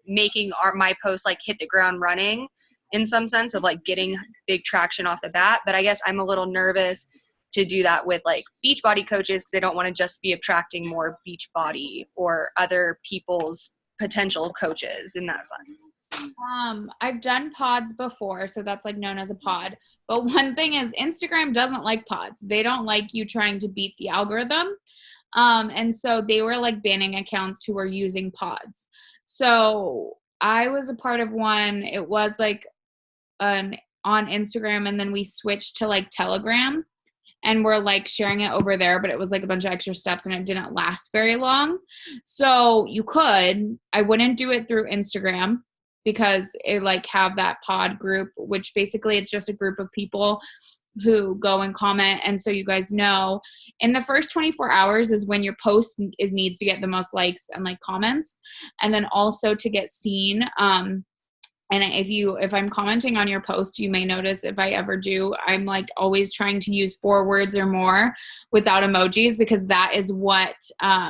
making my posts like hit the ground running in some sense of like getting big traction off the bat. But I guess I'm a little nervous to do that with like Beachbody coaches because I don't want to just be attracting more Beachbody or other people's potential coaches in that sense. I've done pods before, so that's like known as a pod. But one thing is Instagram doesn't like pods. They don't like you trying to beat the algorithm. And so they were like banning accounts who were using pods. So I was a part of one. It was like on Instagram, and then we switched to like Telegram, and we're like sharing it over there, but it was like a bunch of extra steps and it didn't last very long. So I wouldn't do it through Instagram because it like have that pod group, which basically it's just a group of people who go and comment. And so you guys know in the first 24 hours is when your post needs to get the most likes and like comments. And then also to get seen, and if I'm commenting on your post, you may notice if I ever do, I'm like always trying to use 4 words or more without emojis, because that is what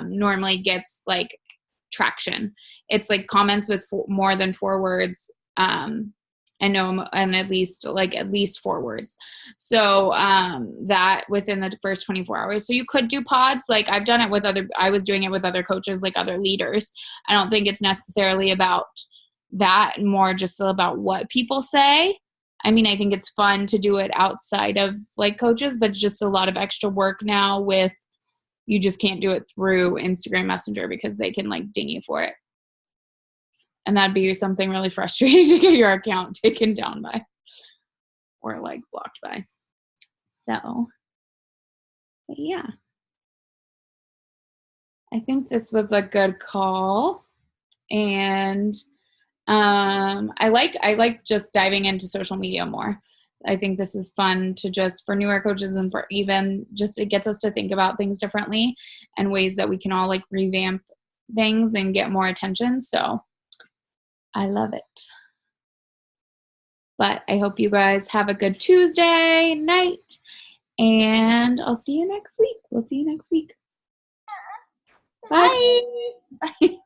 normally gets like traction. It's like comments with more than 4 words, and at least 4 words. So that within the first 24 hours. So you could do pods. Like I was doing it with other coaches, like other leaders. I don't think it's necessarily about that, more just about what people say. I mean, I think it's fun to do it outside of like coaches, but just a lot of extra work now with, you just can't do it through Instagram Messenger because they can like ding you for it. And that'd be something really frustrating to get your account taken down by or like blocked by. So, but yeah. I think this was a good call. And I like just diving into social media more. I think this is fun to just for newer coaches and for even just it gets us to think about things differently and ways that we can all like revamp things and get more attention. So I love it. But I hope you guys have a good Tuesday night, and I'll see you next week. We'll see you next week. Bye. Bye. Bye.